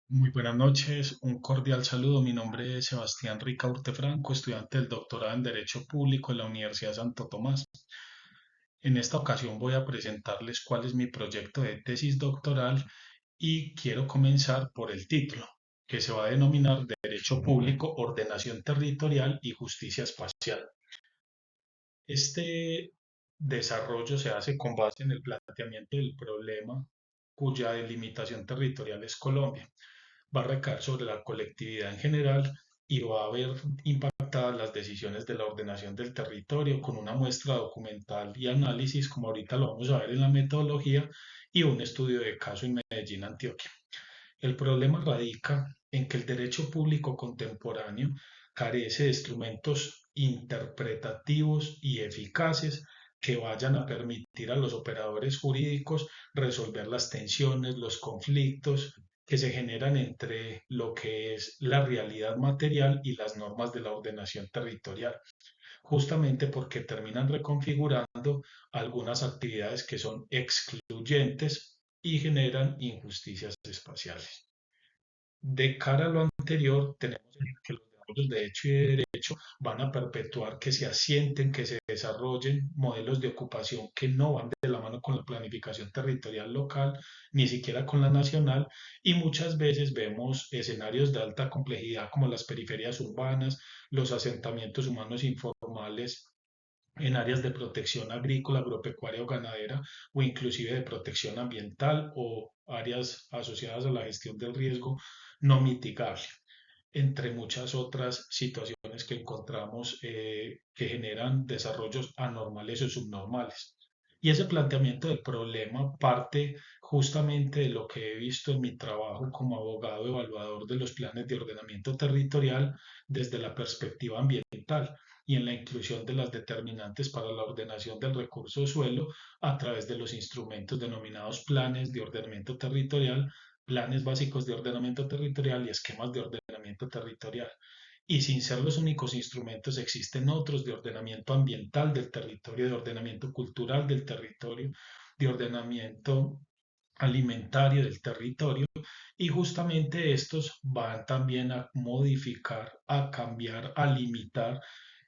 Muy buenas noches, un cordial saludo. Mi nombre es Sebastián Ricaurte Franco, estudiante del doctorado en Derecho Público en la Universidad Santo Tomás. En esta ocasión voy a presentarles cuál es mi proyecto de tesis doctoral y quiero comenzar por el título, que se va a denominar Derecho Público, Ordenación Territorial y Justicia Espacial. Este desarrollo se hace con base en el planteamiento del problema cuya delimitación territorial es Colombia. Va a recaer sobre la colectividad en general y va a ver impactadas las decisiones de la ordenación del territorio con una muestra documental y análisis, como ahorita lo vamos a ver en la metodología, y un estudio de caso en Medellín, Antioquia. El problema radica en que el derecho público contemporáneo carece de instrumentos interpretativos y eficaces que vayan a permitir a los operadores jurídicos resolver las tensiones, los conflictos que se generan entre lo que es la realidad material y las normas de la ordenación territorial, justamente porque terminan reconfigurando algunas actividades que son excluyentes y generan injusticias espaciales. De cara a lo anterior, tenemos que los desarrollos de hecho y de derecho van a perpetuar que se asienten, que se desarrollen modelos de ocupación que no van de la mano con la planificación territorial local, ni siquiera con la nacional, y muchas veces vemos escenarios de alta complejidad como las periferias urbanas, los asentamientos humanos informales en áreas de protección agrícola, agropecuaria o ganadera, o inclusive de protección ambiental o áreas asociadas a la gestión del riesgo no mitigable, entre muchas otras situaciones que encontramos que generan desarrollos anormales o subnormales. Y ese planteamiento del problema parte justamente de lo que he visto en mi trabajo como abogado evaluador de los planes de ordenamiento territorial desde la perspectiva ambiental y en la inclusión de las determinantes para la ordenación del recurso de suelo a través de los instrumentos denominados planes de ordenamiento territorial, planes básicos de ordenamiento territorial y esquemas de ordenamiento territorial. Y sin ser los únicos instrumentos, existen otros de ordenamiento ambiental del territorio, de ordenamiento cultural del territorio, de ordenamiento alimentario del territorio, y justamente estos van también a modificar, a cambiar, a limitar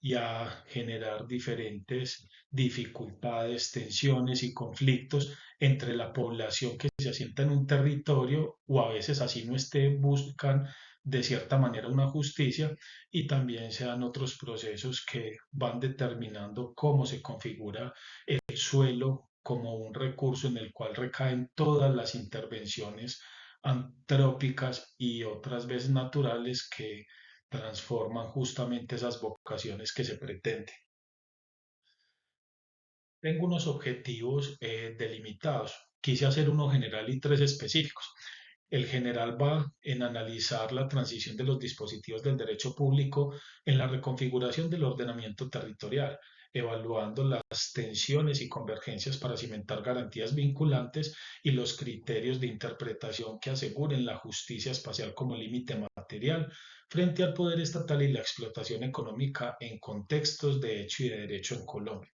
y a generar diferentes dificultades, tensiones y conflictos entre la población que se asienta en un territorio o a veces así no esté, buscan de cierta manera una justicia, y también se dan otros procesos que van determinando cómo se configura el suelo como un recurso en el cual recaen todas las intervenciones antrópicas y otras veces naturales que transforman justamente esas vocaciones que se pretenden. Tengo unos objetivos delimitados. Quise hacer uno general y tres específicos. El general va en analizar la transición de los dispositivos del derecho público en la reconfiguración del ordenamiento territorial, evaluando las tensiones y convergencias para cimentar garantías vinculantes y los criterios de interpretación que aseguren la justicia espacial como límite material frente al poder estatal y la explotación económica en contextos de hecho y de derecho en Colombia.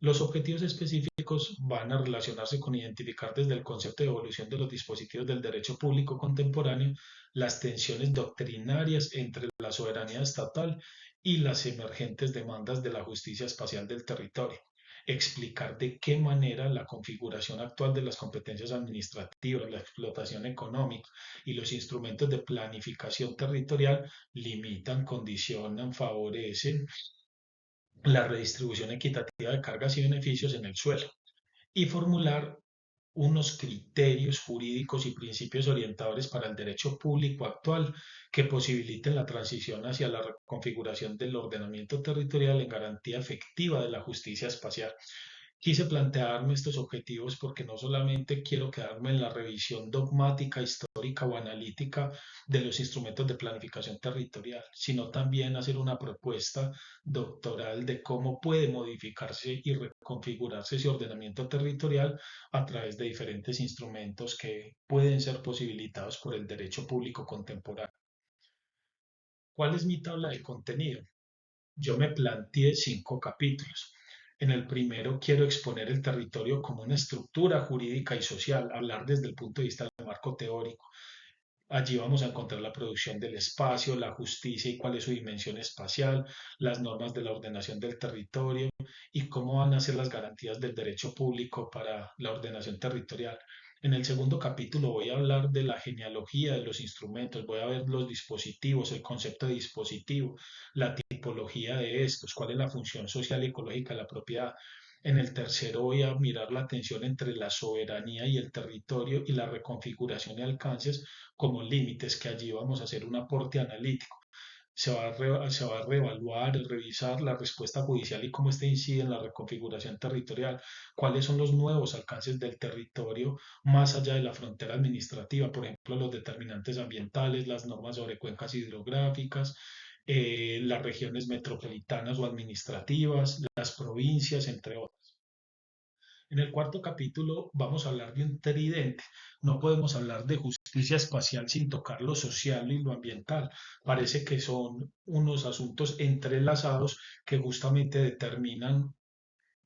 Los objetivos específicos van a relacionarse con identificar desde el concepto de evolución de los dispositivos del derecho público contemporáneo las tensiones doctrinarias entre la soberanía estatal y las emergentes demandas de la justicia espacial del territorio. Explicar de qué manera la configuración actual de las competencias administrativas, la explotación económica y los instrumentos de planificación territorial limitan, condicionan, favorecen la redistribución equitativa de cargas y beneficios en el suelo, y formular unos criterios jurídicos y principios orientadores para el derecho público actual que posibiliten la transición hacia la reconfiguración del ordenamiento territorial en garantía efectiva de la justicia espacial. Quise plantearme estos objetivos porque no solamente quiero quedarme en la revisión dogmática, histórica o analítica de los instrumentos de planificación territorial, sino también hacer una propuesta doctoral de cómo puede modificarse y reconfigurarse ese ordenamiento territorial a través de diferentes instrumentos que pueden ser posibilitados por el derecho público contemporáneo. ¿Cuál es mi tabla de contenido? Yo me planteé 5 capítulos. En el primero quiero exponer el territorio como una estructura jurídica y social, hablar desde el punto de vista del marco teórico, Allí vamos a encontrar la producción del espacio, la justicia y cuál es su dimensión espacial, las normas de la ordenación del territorio y cómo van a ser las garantías del derecho público para la ordenación territorial. En el segundo capítulo voy a hablar de la genealogía de los instrumentos, voy a ver los dispositivos, el concepto de dispositivo, la tipología de estos, cuál es la función social y ecológica de la propiedad. En el tercero voy a mirar la tensión entre la soberanía y el territorio y la reconfiguración y alcances como límites, que allí vamos a hacer un aporte analítico. Se va a reevaluar, revisar la respuesta judicial y cómo éste incide en la reconfiguración territorial, cuáles son los nuevos alcances del territorio más allá de la frontera administrativa, por ejemplo, los determinantes ambientales, las normas sobre cuencas hidrográficas, las regiones metropolitanas o administrativas, las provincias, entre otros. En el cuarto capítulo vamos a hablar de un tridente. No podemos hablar de justicia espacial sin tocar lo social y lo ambiental. Parece que son unos asuntos entrelazados que justamente determinan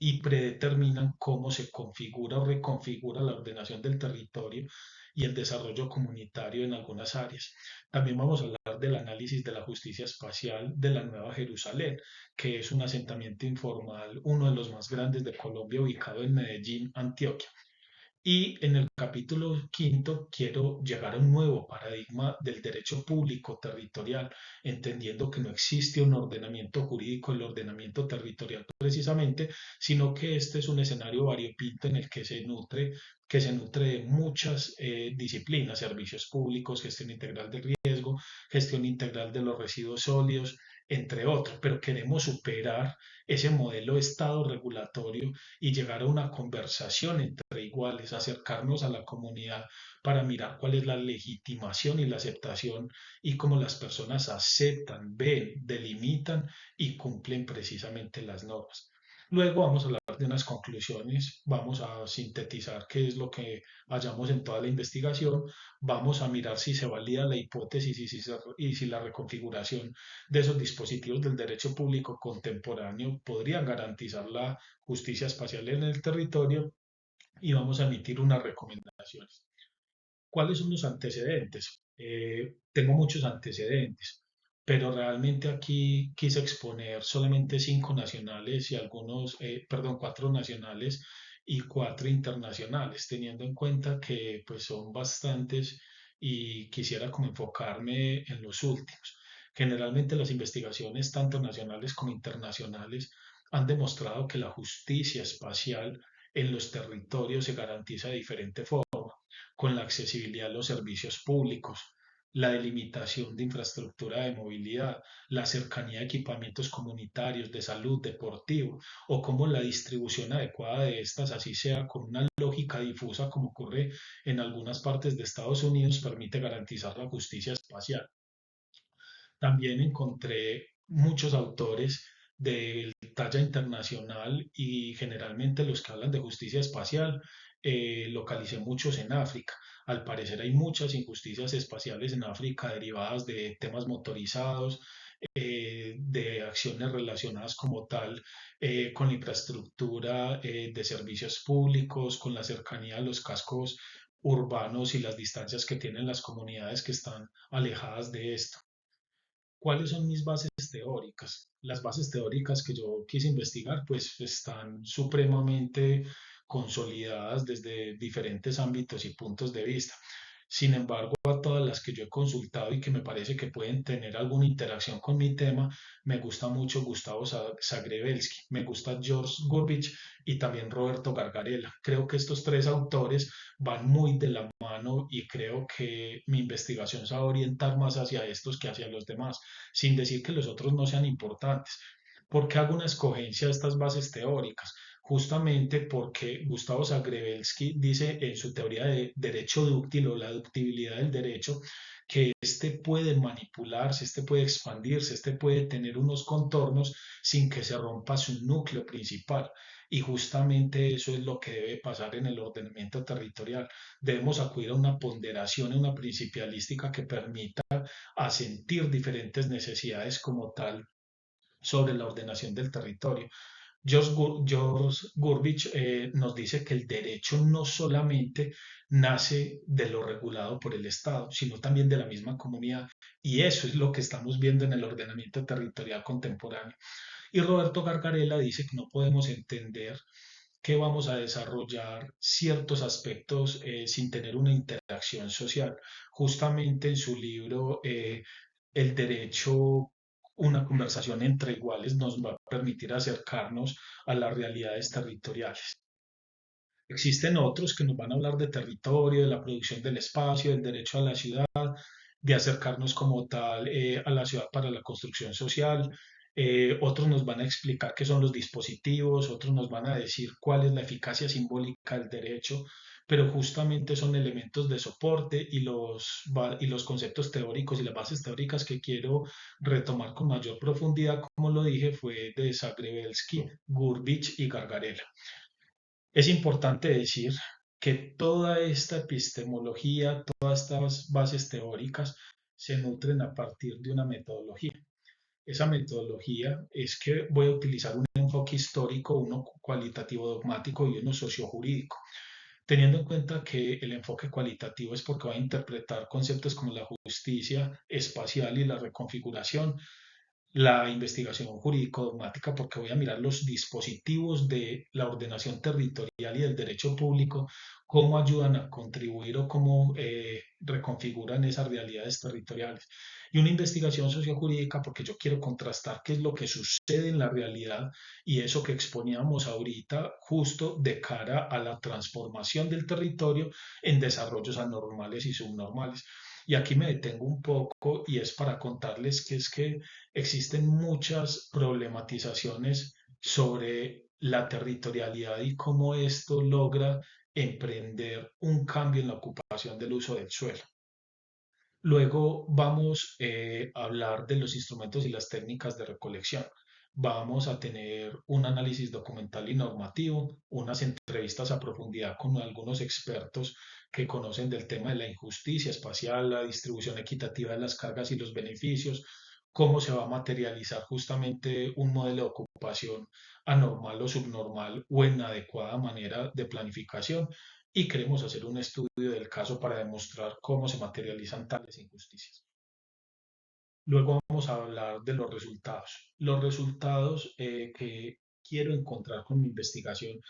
y predeterminan cómo se configura o reconfigura la ordenación del territorio y el desarrollo comunitario en algunas áreas. También vamos a hablar del análisis de la justicia espacial de la Nueva Jerusalén, que es un asentamiento informal, uno de los más grandes de Colombia, ubicado en Medellín, Antioquia. Y en el capítulo quinto quiero llegar a un nuevo paradigma del derecho público territorial, entendiendo que no existe un ordenamiento jurídico, el ordenamiento territorial precisamente, sino que este es un escenario variopinto en el que se nutre de muchas disciplinas, servicios públicos, gestión integral del riesgo, gestión integral de los residuos sólidos, entre otros. Pero queremos superar ese modelo de Estado regulatorio y llegar a una conversación entre iguales, acercarnos a la comunidad para mirar cuál es la legitimación y la aceptación y cómo las personas aceptan, ven, delimitan y cumplen precisamente las normas. Luego vamos a hablar de unas conclusiones, vamos a sintetizar qué es lo que hallamos en toda la investigación, vamos a mirar si se valida la hipótesis y si la reconfiguración de esos dispositivos del derecho público contemporáneo podrían garantizar la justicia espacial en el territorio y vamos a emitir unas recomendaciones. ¿Cuáles son los antecedentes? Tengo muchos antecedentes, pero realmente aquí quise exponer solamente cinco nacionales y cuatro nacionales y cuatro internacionales, teniendo en cuenta que pues son bastantes y quisiera como enfocarme en los últimos. Generalmente las investigaciones, tanto nacionales como internacionales, han demostrado que la justicia espacial en los territorios se garantiza de diferente forma con la accesibilidad a los servicios públicos, la delimitación de infraestructura de movilidad, la cercanía de equipamientos comunitarios, de salud, deportivo, o como la distribución adecuada de estas, así sea con una lógica difusa como ocurre en algunas partes de Estados Unidos, permite garantizar la justicia espacial. También encontré muchos autores de talla internacional y generalmente los que hablan de justicia espacial, localicé muchos en África. Al parecer hay muchas injusticias espaciales en África derivadas de temas motorizados, de acciones relacionadas como tal con la infraestructura de servicios públicos, con la cercanía a los cascos urbanos y las distancias que tienen las comunidades que están alejadas de esto. ¿Cuáles son mis bases teóricas? Las bases teóricas que yo quise investigar pues están supremamente consolidadas desde diferentes ámbitos y puntos de vista. Sin embargo, a todas las que yo he consultado y que me parece que pueden tener alguna interacción con mi tema, me gusta mucho Gustavo Zagrebelsky, me gusta George Gurvich y también Roberto Gargarella. Creo que estos tres autores van muy de la mano y creo que mi investigación se va a orientar más hacia estos que hacia los demás, sin decir que los otros no sean importantes. ¿Por qué hago una escogencia de estas bases teóricas? Justamente porque Gustavo Zagrebelsky dice en su teoría de derecho dúctil o la ductibilidad del derecho que este puede manipularse, este puede expandirse, este puede tener unos contornos sin que se rompa su núcleo principal. Y justamente eso es lo que debe pasar en el ordenamiento territorial. Debemos acudir a una ponderación, a una principialística que permita asentir diferentes necesidades como tal sobre la ordenación del territorio. George Gurbich nos dice que el derecho no solamente nace de lo regulado por el Estado, sino también de la misma comunidad. Y eso es lo que estamos viendo en el ordenamiento territorial contemporáneo. Y Roberto Gargarella dice que no podemos entender que vamos a desarrollar ciertos aspectos sin tener una interacción social. Justamente en su libro El derecho, una conversación entre iguales, nos va a permitir acercarnos a las realidades territoriales. Existen otros que nos van a hablar de territorio, de la producción del espacio, del derecho a la ciudad, de acercarnos como tal a la ciudad para la construcción social. Otros nos van a explicar qué son los dispositivos, otros nos van a decir cuál es la eficacia simbólica del derecho, pero justamente son elementos de soporte y los conceptos teóricos y las bases teóricas que quiero retomar con mayor profundidad, como lo dije, fue de Zagrebelsky, Gurbich y Gargarella. Es importante decir que toda esta epistemología, todas estas bases teóricas se nutren a partir de una metodología. Esa metodología es que voy a utilizar un enfoque histórico, uno cualitativo dogmático y uno sociojurídico, teniendo en cuenta que el enfoque cualitativo es porque va a interpretar conceptos como la justicia espacial y la reconfiguración, la investigación jurídico-dogmática porque voy a mirar los dispositivos de la ordenación territorial y del derecho público, cómo ayudan a contribuir o cómo reconfiguran esas realidades territoriales. Y una investigación sociojurídica porque yo quiero contrastar qué es lo que sucede en la realidad y eso que exponíamos ahorita justo de cara a la transformación del territorio en desarrollos anormales y subnormales. Y aquí me detengo un poco y es para contarles que es que existen muchas problematizaciones sobre la territorialidad y cómo esto logra emprender un cambio en la ocupación del uso del suelo. Luego vamos a hablar de los instrumentos y las técnicas de recolección. Vamos a tener un análisis documental y normativo, unas entrevistas a profundidad con algunos expertos que conocen del tema de la injusticia espacial, la distribución equitativa de las cargas y los beneficios, cómo se va a materializar justamente un modelo de ocupación anormal o subnormal o en adecuada manera de planificación y queremos hacer un estudio del caso para demostrar cómo se materializan tales injusticias. Luego vamos a hablar de los resultados. Los resultados que quiero encontrar con mi investigación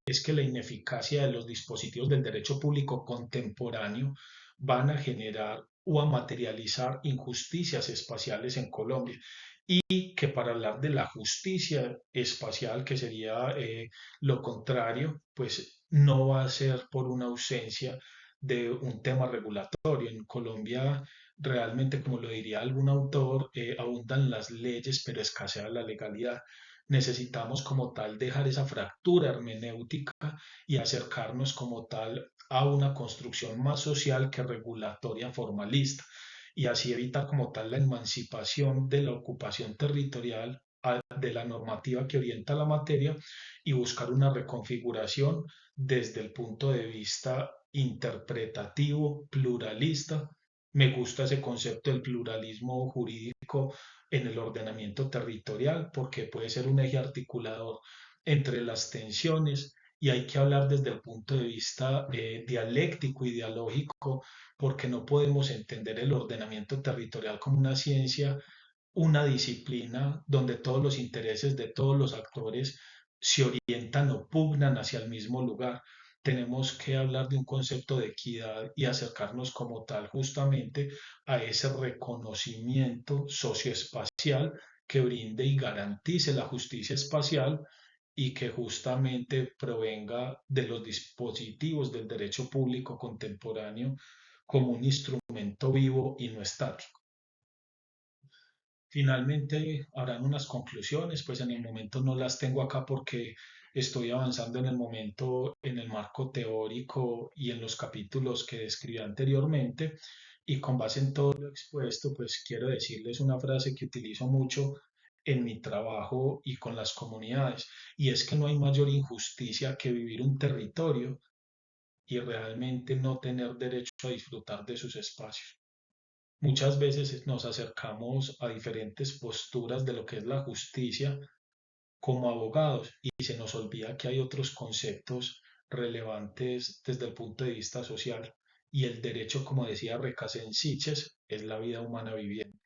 es que la ineficacia de los dispositivos del derecho público contemporáneo van a generar o a materializar injusticias espaciales en Colombia y que para hablar de la justicia espacial, que sería lo contrario, pues no va a ser por una ausencia de un tema regulatorio. En Colombia, realmente, como lo diría algún autor, abundan las leyes, pero escasea la legalidad. Necesitamos como tal dejar esa fractura hermenéutica y acercarnos como tal a una construcción más social que regulatoria formalista y así evitar como tal la emancipación de la ocupación territorial de la normativa que orienta la materia y buscar una reconfiguración desde el punto de vista interpretativo, pluralista. Me gusta ese concepto del pluralismo jurídico en el ordenamiento territorial porque puede ser un eje articulador entre las tensiones y hay que hablar desde el punto de vista dialéctico y dialógico porque no podemos entender el ordenamiento territorial como una ciencia, una disciplina donde todos los intereses de todos los actores se orientan o pugnan hacia el mismo lugar. Tenemos que hablar de un concepto de equidad y acercarnos como tal justamente a ese reconocimiento socioespacial que brinde y garantice la justicia espacial y que justamente provenga de los dispositivos del derecho público contemporáneo como un instrumento vivo y no estático. Finalmente, habrán unas conclusiones, pues en el momento no las tengo acá porque estoy avanzando en el momento en el marco teórico y en los capítulos que describí anteriormente. Y con base en todo lo expuesto, pues quiero decirles una frase que utilizo mucho en mi trabajo y con las comunidades, y es que no hay mayor injusticia que vivir un territorio y realmente no tener derecho a disfrutar de sus espacios. Muchas veces nos acercamos a diferentes posturas de lo que es la justicia como abogados y se nos olvida que hay otros conceptos relevantes desde el punto de vista social y el derecho, como decía Recasens Siches, es la vida humana viviente.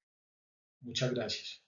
Muchas gracias.